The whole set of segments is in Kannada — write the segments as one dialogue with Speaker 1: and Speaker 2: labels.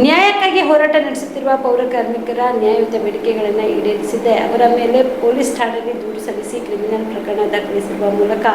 Speaker 1: ನ್ಯಾಯಕ್ಕಾಗಿ ಹೋರಾಟ ನಡೆಸುತ್ತಿರುವ ಪೌರ ಕಾರ್ಮಿಕರ ನ್ಯಾಯಯುತ ಬೇಡಿಕೆಗಳನ್ನು ಈಡೇರಿಸದೆ ಅವರ ಮೇಲೆ ಪೊಲೀಸ್ ಠಾಣೆಗೆ ದೂರು ಸಲ್ಲಿಸಿ ಕ್ರಿಮಿನಲ್ ಪ್ರಕರಣ ದಾಖಲಿಸುವ ಮೂಲಕ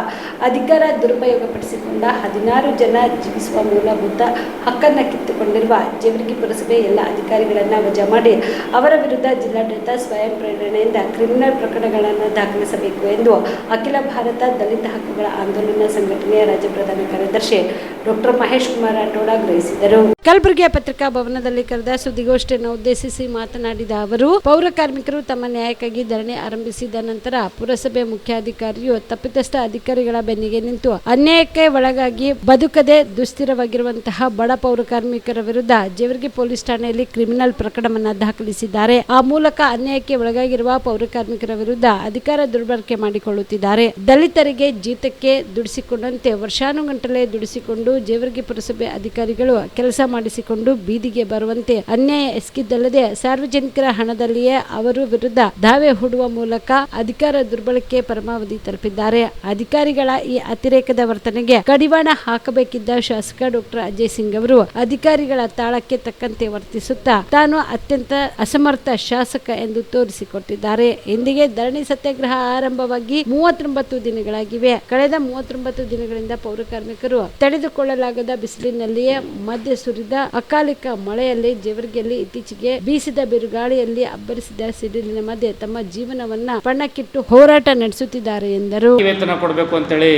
Speaker 1: ಅಧಿಕಾರ ದುರುಪಯೋಗಪಡಿಸಿಕೊಂಡ 16 ಜನ ಜೀವಿಸುವ ಮೂಲಭೂತ ಹಕ್ಕನ್ನು ಕಿತ್ತುಕೊಂಡಿರುವ ಜೇವರ್ಗಿ ಪುರಸಭೆ ಎಲ್ಲ ಅಧಿಕಾರಿಗಳನ್ನು ವಜಾ ಮಾಡಿ ಅವರ ವಿರುದ್ಧ ಜಿಲ್ಲಾಡಳಿತ ಸ್ವಯಂ ಪ್ರೇರಣೆಯಿಂದ ಕ್ರಿಮಿನಲ್ ಪ್ರಕರಣಗಳನ್ನು ದಾಖಲಿಸಬೇಕು ಎಂದು ಅಖಿಲ ಭಾರತ ದಲಿತ ಹಕ್ಕುಗಳ ಆಂದೋಲನ ಸಂಘಟನೆಯ ರಾಜ್ಯ ಪ್ರಧಾನ ಕಾರ್ಯದರ್ಶಿ ಡಾಕ್ಟರ್ ಮಹೇಶ್ ಕುಮಾರ್ ರಾಠೋಡ ಆಗ್ರಹಿಸಿದರು. ಕಲಬುರಗಿಯ ಪತ್ರಿಕಾ ಭವನದಲ್ಲಿ ಕರೆದ ಸುದ್ದಿಗೋಷ್ಠಿಯನ್ನು ಉದ್ದೇಶಿಸಿ ಮಾತನಾಡಿದ ಅವರು, ಪೌರ ಕಾರ್ಮಿಕರು ತಮ್ಮ ನ್ಯಾಯಕ್ಕಾಗಿ ಧರಣಿ ಆರಂಭಿಸಿದ ನಂತರ ಪುರಸಭೆ ಮುಖ್ಯಾಧಿಕಾರಿಯು ತಪ್ಪಿತಸ್ಥ ಅಧಿಕಾರಿಗಳ ಬೆನ್ನಿಗೆ ನಿಂತು ಅನ್ಯಾಯಕ್ಕೆ ಒಳಗಾಗಿ ಬದುಕದೆ ದುಸ್ಥಿರವಾಗಿರುವಂತಹ ಬಡ ಪೌರ ಕಾರ್ಮಿಕರ ವಿರುದ್ಧ ಜೇವರ್ಗಿ ಪೊಲೀಸ್ ಠಾಣೆಯಲ್ಲಿ ಕ್ರಿಮಿನಲ್ ಪ್ರಕರಣವನ್ನು ದಾಖಲಿಸಿದ್ದಾರೆ. ಆ ಮೂಲಕ ಅನ್ಯಾಯಕ್ಕೆ ಒಳಗಾಗಿರುವ ಪೌರ ಕಾರ್ಮಿಕರ ವಿರುದ್ಧ ಅಧಿಕಾರ ದುರ್ಬಳಕೆ ಮಾಡಿಕೊಳ್ಳುತ್ತಿದ್ದಾರೆ. ದಲಿತರಿಗೆ ಜೀತಕ್ಕೆ ದುಡಿಸಿಕೊಂಡಂತೆ ವರ್ಷಾನುಗಂಟಲೆ ದುಡಿಸಿಕೊಂಡು ಜೇವರ್ಗಿ ಪುರಸಭೆ ಅಧಿಕಾರಿಗಳು ಕೆಲಸ ಮಾಡಿಸಿಕೊಂಡು ಬೀದಿಗೆ ಬರುವಂತೆ ಅನ್ಯಾಯ ಎಸಗಿದ್ದಲ್ಲದೆ ಸಾರ್ವಜನಿಕರ ಹಣದಲ್ಲಿಯೇ ಅವರು ವಿರುದ್ಧ ದಾವೆ ಹೂಡುವ ಮೂಲಕ ಅಧಿಕಾರ ದುರ್ಬಳಕೆ ಪರಮಾವಧಿ ತಲುಪಿದ್ದಾರೆ. ಅಧಿಕಾರಿಗಳ ಈ ಅತಿರೇಕದ ವರ್ತನೆಗೆ ಕಡಿವಾಣ ಹಾಕಬೇಕಿದ್ದ ಶಾಸಕ ಡಾಕ್ಟರ್ ಅಜಯ್ ಸಿಂಗ್ ಅವರು ಅಧಿಕಾರಿಗಳ ತಾಳಕ್ಕೆ ತಕ್ಕಂತೆ ವರ್ತಿಸುತ್ತಾ ತಾನು ಅತ್ಯಂತ ಅಸಮರ್ಥ ಶಾಸಕ ಎಂದು ತೋರಿಸಿಕೊಟ್ಟಿದ್ದಾರೆ. ಇಂದಿಗೆ ಧರಣಿ ಸತ್ಯಾಗ್ರಹ ಆರಂಭವಾಗಿ 39 ದಿನಗಳಾಗಿವೆ. ಕಳೆದ 39 ದಿನಗಳಿಂದ ಪೌರ ಕಾರ್ಮಿಕರು ತಡೆದುಕೊಳ್ಳಲಾಗದ ಬಿಸಿಲಿನಲ್ಲಿಯೇ ಮಧ್ಯೆ ಸುರಿದ ಅಕಾಲಿಕ ಮಳೆಯಲ್ಲಿ ಜೇವರ್ಗಿಯಲ್ಲಿ ಇತ್ತೀಚೆಗೆ ಬೀಸಿದ ಬಿರುಗಾಳಿಯಲ್ಲಿ ಅಬ್ಬರಿಸಿದ ಸಿಡಿಲಿನ ಮಧ್ಯೆ ತಮ್ಮ ಜೀವನವನ್ನ ಪಣಕ್ಕಿಟ್ಟು ಹೋರಾಟ ನಡೆಸುತ್ತಿದ್ದಾರೆ ಎಂದರು.
Speaker 2: ವೇತನ ಕೊಡಬೇಕು ಅಂತೇಳಿ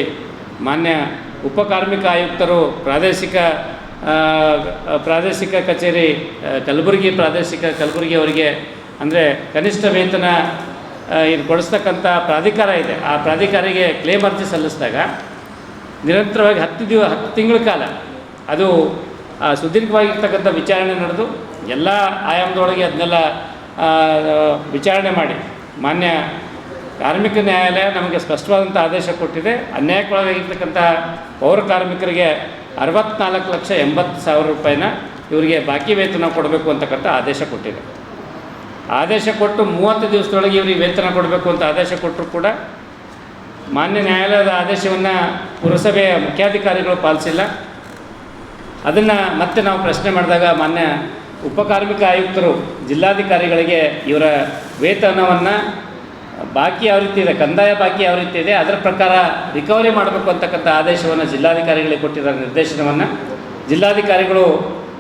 Speaker 2: ಮಾನ್ಯ ಉಪ ಕಾರ್ಮಿಕ ಆಯುಕ್ತರು ಪ್ರಾದೇಶಿಕ ಕಚೇರಿ ಕಲಬುರಗಿ ಅವರಿಗೆ ಅಂದರೆ ಕನಿಷ್ಠ ವೇತನ ಇದು ಕೊಡಿಸ್ತಕ್ಕಂಥ ಪ್ರಾಧಿಕಾರ ಇದೆ. ಆ ಪ್ರಾಧಿಕಾರಿಗೆ ಕ್ಲೇಮ್ ಅರ್ಜಿ ಸಲ್ಲಿಸಿದಾಗ ನಿರಂತರವಾಗಿ 10 ತಿಂಗಳ ಕಾಲ ಅದು ಸುದೀರ್ಘವಾಗಿರ್ತಕ್ಕಂಥ ವಿಚಾರಣೆ ನಡೆದು ಎಲ್ಲ ಆಯಾಮದೊಳಗೆ ಅದನ್ನೆಲ್ಲ ವಿಚಾರಣೆ ಮಾಡಿ ಮಾನ್ಯ ಕಾರ್ಮಿಕ ನ್ಯಾಯಾಲಯ ನಮಗೆ ಸ್ಪಷ್ಟವಾದಂಥ ಆದೇಶ ಕೊಟ್ಟಿದೆ. ಅನ್ಯಾಯಕ್ಕೊಳಗಾಗಿರ್ತಕ್ಕಂಥ ಪೌರ ಕಾರ್ಮಿಕರಿಗೆ 64,80,000 ರೂಪಾಯಿನ ಇವರಿಗೆ ಬಾಕಿ ವೇತನ ಕೊಡಬೇಕು ಅಂತಕ್ಕಂಥ ಆದೇಶ ಕೊಟ್ಟಿದೆ. ಆದೇಶ ಕೊಟ್ಟು 30 ದಿವಸದೊಳಗೆ ಇವರಿಗೆ ವೇತನ ಕೊಡಬೇಕು ಅಂತ ಆದೇಶ ಕೊಟ್ಟರು ಕೂಡ ಮಾನ್ಯ ನ್ಯಾಯಾಲಯದ ಆದೇಶವನ್ನು ಪುರಸಭೆಯ ಮುಖ್ಯಾಧಿಕಾರಿಗಳು ಪಾಲಿಸಿಲ್ಲ. ಅದನ್ನು ಮತ್ತೆ ನಾವು ಪ್ರಶ್ನೆ ಮಾಡಿದಾಗ ಮಾನ್ಯ ಉಪಕಾರ್ಮಿಕ ಆಯುಕ್ತರು ಜಿಲ್ಲಾಧಿಕಾರಿಗಳಿಗೆ ಇವರ ವೇತನವನ್ನು ಬಾಕಿ ಯಾವ ರೀತಿ ಇದೆ, ಕಂದಾಯ ಬಾಕಿ ಯಾವ ರೀತಿ ಇದೆ ಅದರ ಪ್ರಕಾರ ರಿಕವರಿ ಮಾಡಬೇಕು ಅಂತಕ್ಕಂಥ ಆದೇಶವನ್ನು ಜಿಲ್ಲಾಧಿಕಾರಿಗಳಿಗೆ ಕೊಟ್ಟಿದ್ದಾರೆ. ನಿರ್ದೇಶನವನ್ನು ಜಿಲ್ಲಾಧಿಕಾರಿಗಳು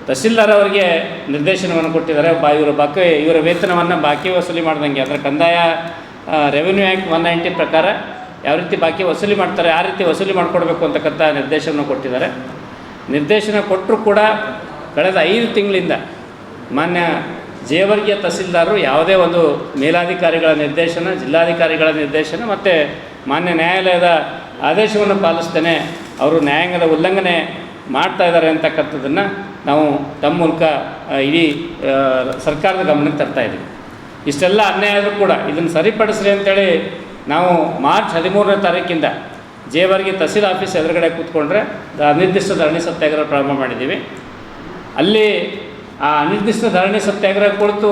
Speaker 2: ತಹಸೀಲ್ದಾರ್ ಅವರಿಗೆ ನಿರ್ದೇಶನವನ್ನು ಕೊಟ್ಟಿದ್ದಾರೆ. ಇವರ ವೇತನವನ್ನು ಬಾಕಿ ವಸೂಲಿ ಮಾಡ್ದಂಗೆ ಅದರ ಕಂದಾಯ ರೆವಿನ್ಯೂ ಆ್ಯಕ್ಟ್ 190 ಪ್ರಕಾರ ಯಾವ ರೀತಿ ಬಾಕಿ ವಸೂಲಿ ಮಾಡ್ತಾರೆ ಆ ರೀತಿ ವಸೂಲಿ ಮಾಡಿಕೊಡ್ಬೇಕು ಅಂತಕ್ಕಂಥ ನಿರ್ದೇಶನ ಕೊಟ್ಟಿದ್ದಾರೆ. ನಿರ್ದೇಶನ ಕೊಟ್ಟರೂ ಕೂಡ ಕಳೆದ 5 ತಿಂಗಳಿಂದ ಮಾನ್ಯ ಜೇವರ್ಗಿಯ ತಹಸೀಲ್ದಾರರು ಯಾವುದೇ ಒಂದು ಮೇಲಾಧಿಕಾರಿಗಳ ನಿರ್ದೇಶನ, ಜಿಲ್ಲಾಧಿಕಾರಿಗಳ ನಿರ್ದೇಶನ ಮತ್ತು ಮಾನ್ಯ ನ್ಯಾಯಾಲಯದ ಆದೇಶವನ್ನು ಪಾಲಿಸ್ತೇನೆ ಅವರು ನ್ಯಾಯಾಂಗದ ಉಲ್ಲಂಘನೆ ಮಾಡ್ತಾ ಇದ್ದಾರೆ ಅಂತಕ್ಕಂಥದ್ದನ್ನು ನಾವು ತಮ್ಮ ಮೂಲಕ ಇಡೀ ಸರ್ಕಾರದ ಗಮನಕ್ಕೆ ತರ್ತಾಯಿದ್ದೀವಿ. ಇಷ್ಟೆಲ್ಲ ಅನ್ಯಾಯ ಆದರೂ ಕೂಡ ಇದನ್ನು ಸರಿಪಡಿಸ್ರಿ ಅಂತೇಳಿ ನಾವು ಮಾರ್ಚ್ 13ನೇ ತಾರೀಕಿಂದ ಜೇವರ್ಗಿ ತಹಸೀಲ್ ಆಫೀಸ್ ಎದುರುಗಡೆ ಕೂತ್ಕೊಂಡ್ರೆ ಅನಿರ್ದಿಷ್ಟ ಧರಣಿ ಸತ್ಯಾಗ್ರಹ ಪ್ರಾರಂಭ ಮಾಡಿದ್ದೀವಿ. ಅಲ್ಲಿ ಆ ಅನಿರ್ದಿಷ್ಟ ಧರಣಿ ಸತ್ಯಾಗ್ರಹ ಕುಳಿತು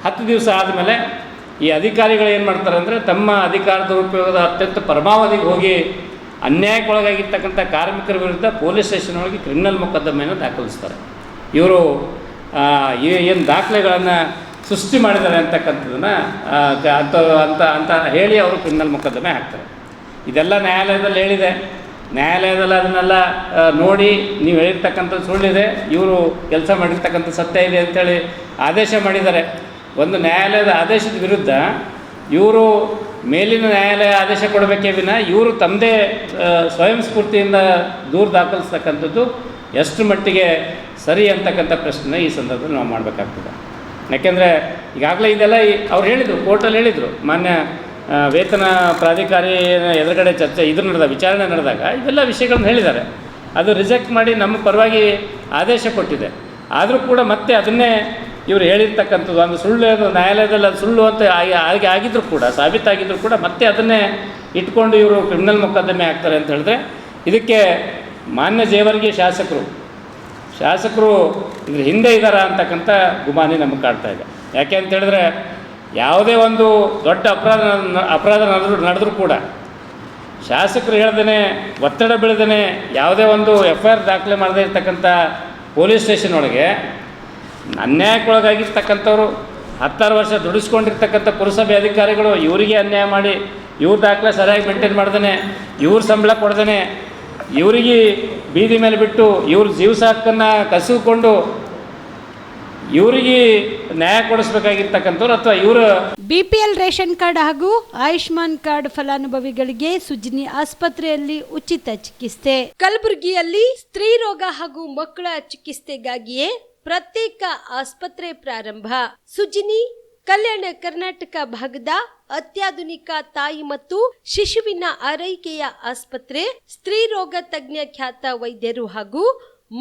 Speaker 2: 10 ದಿವಸ ಆದಮೇಲೆ ಈ ಅಧಿಕಾರಿಗಳು ಏನು ಮಾಡ್ತಾರೆ ಅಂದರೆ ತಮ್ಮ ಅಧಿಕಾರದ ಉಪಯೋಗದ ಅತ್ಯಂತ ಪರಮಾವಧಿಗೆ ಹೋಗಿ ಅನ್ಯಾಯಕ್ಕೊಳಗಾಗಿರ್ತಕ್ಕಂಥ ಕಾರ್ಮಿಕರ ವಿರುದ್ಧ ಪೊಲೀಸ್ ಸ್ಟೇಷನ್ ಒಳಗೆ ಕ್ರಿಮಿನಲ್ ಮೊಕದ್ದಮೆಯನ್ನು ದಾಖಲಿಸ್ತಾರೆ. ಇವರು ಏನು ದಾಖಲೆಗಳನ್ನು ಸೃಷ್ಟಿ ಮಾಡಿದ್ದಾರೆ ಅಂತಕ್ಕಂಥದ್ದನ್ನು ಅಂತ ಹೇಳಿ ಅವರು ಕ್ರಿಮಿನಲ್ ಮೊಕದ್ದಮೆ ಹಾಕ್ತಾರೆ. ಇದೆಲ್ಲ ನ್ಯಾಯಾಲಯದಲ್ಲಿ ಹೇಳಿದೆ. ನ್ಯಾಯಾಲಯದಲ್ಲಿ ಅದನ್ನೆಲ್ಲ ನೋಡಿ ನೀವು ಹೇಳಿರ್ತಕ್ಕಂಥದ್ದು ಸುಳ್ಳಿದೆ, ಇವರು ಕೆಲಸ ಮಾಡಿರ್ತಕ್ಕಂಥ ಸತ್ಯ ಇದೆ ಅಂಥೇಳಿ ಆದೇಶ ಮಾಡಿದ್ದಾರೆ. ಒಂದು ನ್ಯಾಯಾಲಯದ ಆದೇಶದ ವಿರುದ್ಧ ಇವರು ಮೇಲಿನ ನ್ಯಾಯಾಲಯ ಆದೇಶ ಕೊಡಬೇಕೇ ವಿನ ಇವರು ತಮ್ಮದೇ ಸ್ವಯಂ ಸ್ಫೂರ್ತಿಯಿಂದ ದೂರು ದಾಖಲಿಸ್ತಕ್ಕಂಥದ್ದು ಎಷ್ಟು ಮಟ್ಟಿಗೆ ಸರಿ ಅಂತಕ್ಕಂಥ ಪ್ರಶ್ನೆ ಈ ಸಂದರ್ಭದಲ್ಲಿ ನಾವು ಮಾಡಬೇಕಾಗ್ತದೆ. ಯಾಕೆಂದರೆ ಈಗಾಗಲೇ ಇದೆಲ್ಲ ಅವ್ರು ಹೇಳಿದರು, ಕೋರ್ಟಲ್ಲಿ ಹೇಳಿದರು. ಮಾನ್ಯ ವೇತನ ಪ್ರಾಧಿಕಾರಿ ಎದುರುಗಡೆ ವಿಚಾರಣೆ ನಡೆದಾಗ ಇದೆಲ್ಲ ವಿಷಯಗಳನ್ನು ಹೇಳಿದ್ದಾರೆ. ಅದು ರಿಜೆಕ್ಟ್ ಮಾಡಿ ನಮ್ಮ ಪರವಾಗಿ ಆದೇಶ ಕೊಟ್ಟಿದೆ. ಆದರೂ ಕೂಡ ಮತ್ತೆ ಅದನ್ನೇ ಇವರು ಹೇಳಿರ್ತಕ್ಕಂಥದ್ದು ಒಂದು ಸುಳ್ಳು, ನ್ಯಾಯಾಲಯದಲ್ಲಿ ಅದು ಸುಳ್ಳು ಅಂತ ಆಗಿದ್ದರೂ ಕೂಡ ಸಾಬೀತಾಗಿದ್ದರೂ ಕೂಡ ಮತ್ತೆ ಅದನ್ನೇ ಇಟ್ಕೊಂಡು ಇವರು ಕ್ರಿಮಿನಲ್ ಮೊಕದ್ದಮೆ ಆಗ್ತಾರೆ ಅಂತ ಹೇಳಿದ್ರೆ ಇದಕ್ಕೆ ಮಾನ್ಯ ಜೇವರ್ಗಿ ಶಾಸಕರು ಇದ್ರ ಹಿಂದೆ ಇದ್ದಾರಾ ಅಂತಕ್ಕಂಥ ಗುಮಾನಿ ನಮಗೆ ಕಾಡ್ತಾ ಇದೆ. ಯಾಕೆ ಅಂತ ಹೇಳಿದ್ರೆ ಯಾವುದೇ ಒಂದು ದೊಡ್ಡ ಅಪರಾಧ ನಡೆದರೂ ಕೂಡ ಶಾಸಕರು ಹೇಳ್ದೇ ಒತ್ತಡ ಬೀಳದೇ ಯಾವುದೇ ಒಂದು FIR ದಾಖಲೆ ಮಾಡದೇ ಇರ್ತಕ್ಕಂಥ ಪೊಲೀಸ್ ಸ್ಟೇಷನ್ ಒಳಗೆ ಅನ್ಯಾಯಕ್ಕೊಳಗಾಗಿರ್ತಕ್ಕಂಥವ್ರು 16 ವರ್ಷ ದುಡಿಸ್ಕೊಂಡಿರ್ತಕ್ಕಂಥ ಪುರಸಭೆ ಅಧಿಕಾರಿಗಳು ಇವರಿಗೆ ಅನ್ಯಾಯ ಮಾಡಿ ಇವ್ರ ದಾಖಲೆ ಸರಿಯಾಗಿ ಮೇಂಟೈನ್ ಮಾಡ್ದೇ ಇವ್ರ ಸಂಬಳ ಕೊಡ್ದೇ ಇವರಿಗೆ ಬೀದಿ ಮೇಲೆ ಬಿಟ್ಟು ಇವ್ರ ಜೀವ ಸಾಕನ್ನು ಕಸಿದುಕೊಂಡು ಇವರಿಗೆ ನ್ಯಾಯ ಕೊಡಿಸ್ಬೇಕಾಗಿರ್ತಕ್ಕಂಥವ್ರು ಅಥವಾ ಇವರು
Speaker 1: ಬಿಪಿಎಲ್ ರೇಷನ್ ಕಾರ್ಡ್ ಹಾಗೂ ಆಯುಷ್ಮಾನ್ ಕಾರ್ಡ್ ಫಲಾನುಭವಿಗಳಿಗೆ ಸುಜಿನಿ ಆಸ್ಪತ್ರೆಯಲ್ಲಿ ಉಚಿತ ಚಿಕಿತ್ಸೆ. ಕಲಬುರಗಿಯಲ್ಲಿ ಸ್ತ್ರೀ ರೋಗ ಹಾಗೂ ಮಕ್ಕಳ ಚಿಕಿತ್ಸೆಗಾಗಿಯೇ ಪ್ರತ್ಯೇಕ ಆಸ್ಪತ್ರೆ ಪ್ರಾರಂಭ. ಸುಜಿನಿ ಕಲ್ಯಾಣ ಕರ್ನಾಟಕ ಭಾಗದ ಅತ್ಯಾಧುನಿಕ ತಾಯಿ ಮತ್ತು ಶಿಶುವಿನ ಆರೈಕೆಯ ಆಸ್ಪತ್ರೆ. ಸ್ತ್ರೀ ರೋಗ ತಜ್ಞ ಖ್ಯಾತ ವೈದ್ಯರು ಹಾಗೂ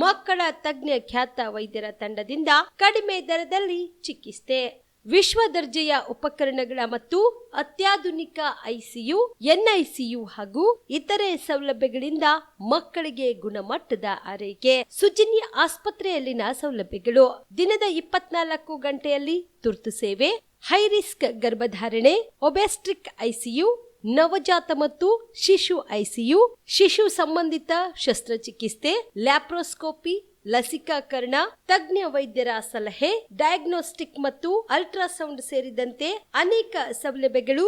Speaker 1: ಮಕ್ಕಳ ತಜ್ಞ ಖ್ಯಾತ ವೈದ್ಯರ ತಂಡದಿಂದ ಕಡಿಮೆ ದರದಲ್ಲಿ ಚಿಕಿತ್ಸೆ, ವಿಶ್ವ ದರ್ಜೆಯ ಉಪಕರಣಗಳ ಮತ್ತು ಅತ್ಯಾಧುನಿಕ ಐಸಿಯು, ಎನ್ಐಸಿಯು ಹಾಗೂ ಇತರೆ ಸೌಲಭ್ಯಗಳಿಂದ ಮಕ್ಕಳಿಗೆ ಗುಣಮಟ್ಟದ ಆರೈಕೆ. ಸುಜಿನಿ ಆಸ್ಪತ್ರೆಯಲ್ಲಿನ ಸೌಲಭ್ಯಗಳು: ದಿನದ 24 ಗಂಟೆಯಲ್ಲಿ ತುರ್ತು ಸೇವೆ, ಹೈ ರಿಸ್ಕ್ ಗರ್ಭಧಾರಣೆ, ಒಬೆಸ್ಟ್ರಿಕ್ ಐಸಿಯು, ನವಜಾತ ಮತ್ತು ಶಿಶು ಐಸಿಯು, ಶಿಶು ಸಂಬಂಧಿತ ಶಸ್ತ್ರಚಿಕಿತ್ಸೆ, ಲ್ಯಾಪ್ರೋಸ್ಕೋಪಿ, ಲಸಿಕಾಕರಣ, ತಜ್ಞ ವೈದ್ಯರ ಸಲಹೆ, ಡಯಾಗ್ನೋಸ್ಟಿಕ್ ಮತ್ತು ಅಲ್ಟ್ರಾಸೌಂಡ್ ಸೇರಿದಂತೆ ಅನೇಕ ಸೌಲಭ್ಯಗಳು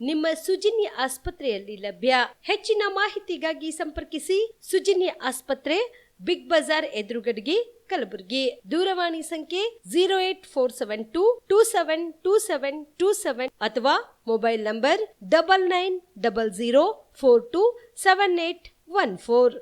Speaker 1: ನಿಮ್ಮ ಸುಜಿನಿ ಆಸ್ಪತ್ರೆಯಲ್ಲಿ ಲಭ್ಯ. ಹೆಚ್ಚಿನ ಮಾಹಿತಿಗಾಗಿ ಸಂಪರ್ಕಿಸಿ ಸುಜಿನಿ ಆಸ್ಪತ್ರೆ, ಬಿಗ್ ಬಜಾರ್ ಎದುರುಗಡೆಗೆ, ಕಲಬುರಗಿ. ದೂರವಾಣಿ ಸಂಖ್ಯೆ 08472 272727 ಅಥವಾ ಮೊಬೈಲ್ ನಂಬರ್ 9900427814.